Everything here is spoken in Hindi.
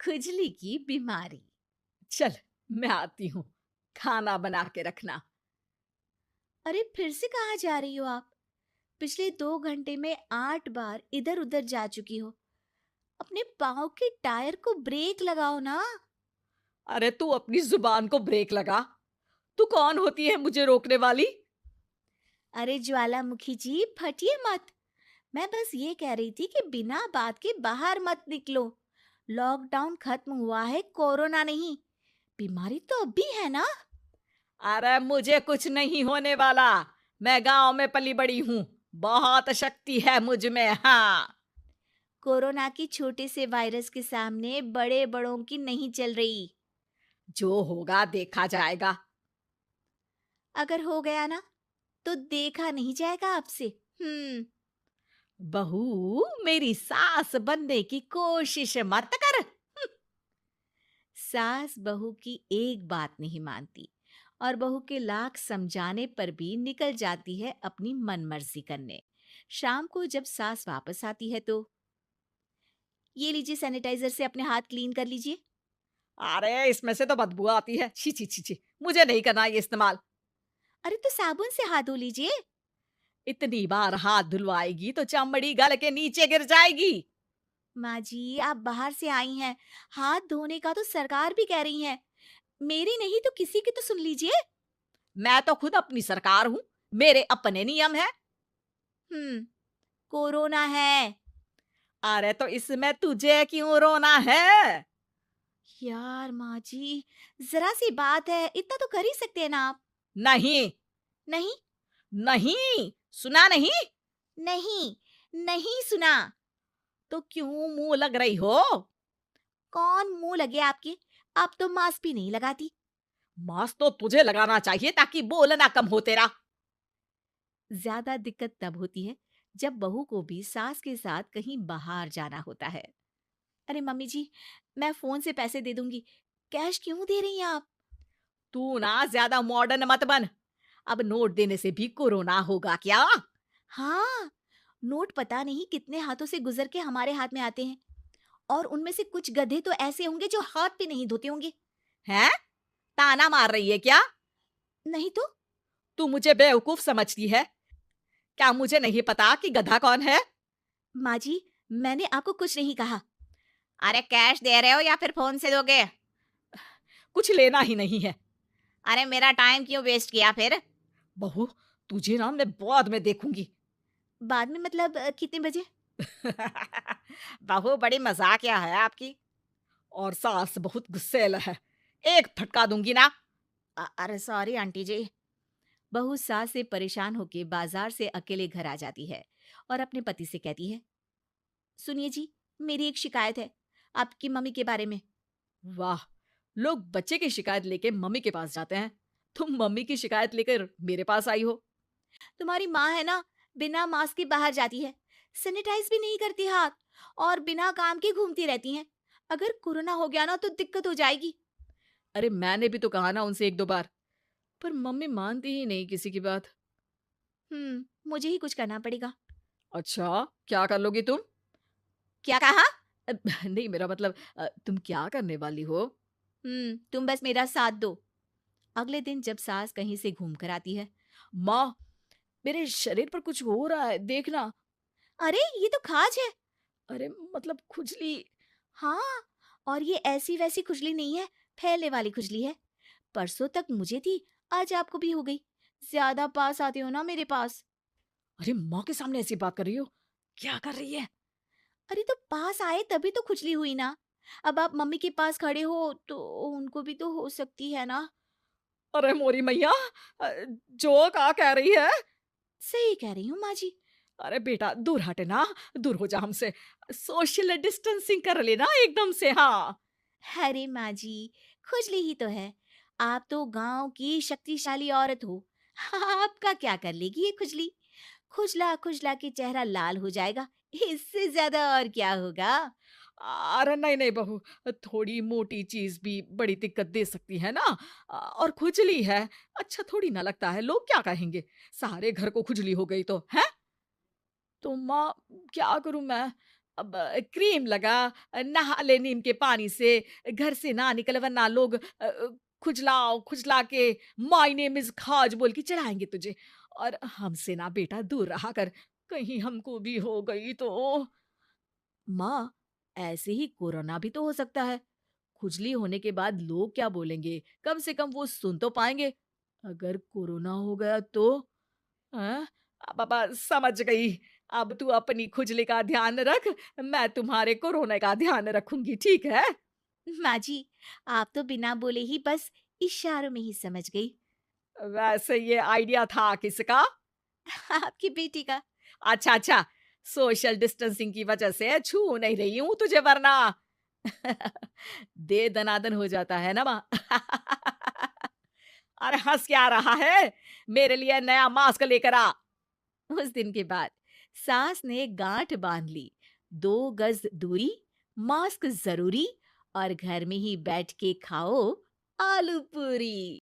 खुजली की बीमारी। चल, मैं आती हूँ। खाना बना के रखना। अरे फिर से कहाँ जा रही हो आप? पिछले 2 घंटे में 8 बार इधर उधर जा चुकी हो। अपने पाँव के टायर को ब्रेक लगाओ ना। अरे तू अपनी जुबान को ब्रेक लगा। तू कौन होती है मुझे रोकने वाली? अरे ज्वालामुखी जी, फटिए मत। मैं बस ये कह रही थी कि बिना बात के बाहर मत निकलो। लॉकडाउन खत्म हुआ है, कोरोना नहीं। बीमारी तो अब भी है ना। अरे मुझे कुछ नहीं होने वाला। मैं गांव में पली बड़ी हूँ। बहुत शक्ति है मुझ में, हाँ। कोरोना की छोटे से वायरस के सामने बड़े बड़ों की नहीं चल रही। जो होगा देखा जाएगा। अगर हो गया ना, तो देखा नहीं जाएगा आपसे। हम्म। बहू, मेरी सास बनने की कोशिश मत कर। सास बहू की एक बात नहीं मानती और बहू के लाख समझाने पर भी निकल जाती है अपनी मनमर्जी करने। शाम को जब सास वापस आती है तो ये लीजिए, सैनिटाइजर से अपने हाथ क्लीन कर लीजिए। अरे इसमें से तो बदबू आती है। छी छी छी छी। मुझे नहीं करना ये इस्तेमाल। अरे तो साबुन से हाथ धो लीजिए। इतनी बार हाथ धुलवाएगी तो चमड़ी गल के नीचे गिर जाएगी। माँ जी, आप बाहर से आई हैं, हाथ धोने का तो सरकार भी कह रही है। मेरी नहीं तो किसी की तो सुन लीजिए। मैं तो खुद अपनी सरकार हूँ। मेरे अपने नियम है। कोरोना है। अरे तो इसमें तुझे क्यों रोना है? यार माँ जी, जरा सी बात है, इतना तो कर ही सकते हैं ना आप। नहीं। नहीं। नहीं सुना नहीं? नहीं। नहीं सुना। तो क्यों मुंह लग रही हो? कौन मुंह लगे आपके? आप तो मास्क भी नहीं लगाती। मास्क तो तुझे लगाना चाहिए ताकि बोलना कम हो तेरा। ज्यादा दिक्कत तब होती है जब बहू को भी सास के साथ कहीं बाहर जाना होता है। अरे मम्मी जी, मैं फोन से पैसे दे दूंगी। कैश क्यों दे रही हैं आप? तू ना ज्यादा मॉडर्न मत बन। अब नोट देने से भी कोरोना होगा क्या? हाँ, नोट पता नहीं कितने हाथों से गुजर के हमारे हाथ में आते हैं, और उनमें से कुछ गधे तो ऐसे होंगे जो हाथ भी नहीं धोते होंगे। हैं? ताना मार रही है क्या? नहीं तो। तू मुझे बेवकूफ समझती है? क्या मुझे नहीं पता कि गधा कौन है? माँ जी, मैंने आपको कुछ नहीं कहा। अरे कैश दे रहे हो या फिर फोन से दोगे? कुछ लेना ही नहीं है। अरे मेरा टाइम क्यों वेस्ट किया फिर? बहू, तुझे ना मैं बाद में देखूंगी। बाद में मतलब कितने बजे? बहू बड़ी मजाकिया है आपकी। और सास बहुत गुस्सैल है। एक फटका दूंगी ना। अरे सॉरी आंटी जी। बहू सास से परेशान होके बाजार से अकेले घर आ जाती है और अपने पति से कहती है, सुनिए जी, मेरी एक शिकायत है आपकी मम्मी के बारे में। वाह, लोग बच्चे की शिकायत लेके मम्मी के पास जाते हैं। तुम मम्मी की शिकायत लेकर मेरे पास आई हो। तुम्हारी माँ है ना, बिना मास्क के बाहर जाती है, सैनिटाइज भी नहीं करती हाथ, और बिना काम के घूमती रहती हैं। अगर कोरोना हो गया ना तो दिक्कत हो जाएगी। अरे मैंने भी तो कहा ना उनसे एक दो बार, पर मम्मी मानती ही नहीं किसी की बात। मुझे ही कुछ करना पड़ेगा। अच्छा, क्या कर लोगी तुम? क्या कहा? अ, नहीं, मेरा मतलब तुम क्या करने वाली हो? तुम बस मेरा साथ दो। अगले दिन जब सास कहीं से घूम कर आती है। माँ, मेरे शरीर पर कुछ हो रहा है, देखना। अरे ये तो खाज है। अरे मतलब खुजली। हाँ, और ये ऐसी वैसी खुजली नहीं है, फैलने वाली खुजली है। परसों तक मुझे थी, आज आपको भी हो गई। ज्यादा पास आते हो ना मेरे पास। अरे माँ के सामने ऐसी बात कर रही हो? क्या कर रही है? अरे तो पास आए तभी तो खुजली हुई ना। अब आप मम्मी के पास खड़े हो तो उनको भी तो हो सकती है ना। अरे मोरी मैया, जो का कह रही है? सही कह रही हूँ माँ जी। अरे बेटा दूर हटे ना। दूर हो जा हमसे। सोशल डिस्टेंसिंग कर लेना एकदम से, हाँ। अरे माँ जी, खुजली ही तो है। आप तो गांव की शक्तिशाली औरत हो। आपका क्या कर लेगी ये खुजली? खुजला खुजला के चेहरा लाल हो जाएगा, इससे ज्यादा और क्या होगा? अरे नहीं नहीं बहू, थोड़ी मोटी चीज भी बड़ी दिक्कत दे सकती है ना। और खुजली है, अच्छा थोड़ी ना लगता है। लोग क्या कहेंगे? सारे घर को खुजली हो गई तो है। तो माँ, क्या करूं मैं? अब क्रीम लगा, नहा ले नीम के पानी से, घर से ना निकल वरना लोग खुजला के माय नेम इज़ खाज बोल के चिढ़ाएँगे तुझे। और हमसे ना बेटा दूर रहा कर, कहीं हमको भी हो गई तो। माँ, ऐसे ही कोरोना भी तो हो सकता है। खुजली होने के बाद लोग क्या बोलेंगे? कम से कम वो सुन तो पाएँगे। अगर कोरोना हो गया तो? हाँ, पापा समझ गई। अब तू अपनी खुजली का ध्यान रख, मैं तुम्हारे कोरोना का ध्यान रखूँगी, ठीक है? माँ जी, आप तो बिना बोले ही बस इशारों में ही समझ गई। वैसे ये आइडिया था किसका? आपकी बेटी का। अच्छा, अच्छा, सोशल डिस्टेंसिंग की वजह से छू नहीं रही हूँ तुझे वरना दे दनादन हो जाता है ना माँ। अरे हँस क्या रहा है? मेरे लिए नया मास्क लेकर आ। उस दिन के बाद सास ने गांठ बांध ली। 2 गज दूरी, मास्क जरूरी और घर में ही बैठ के खाओ आलू पूरी।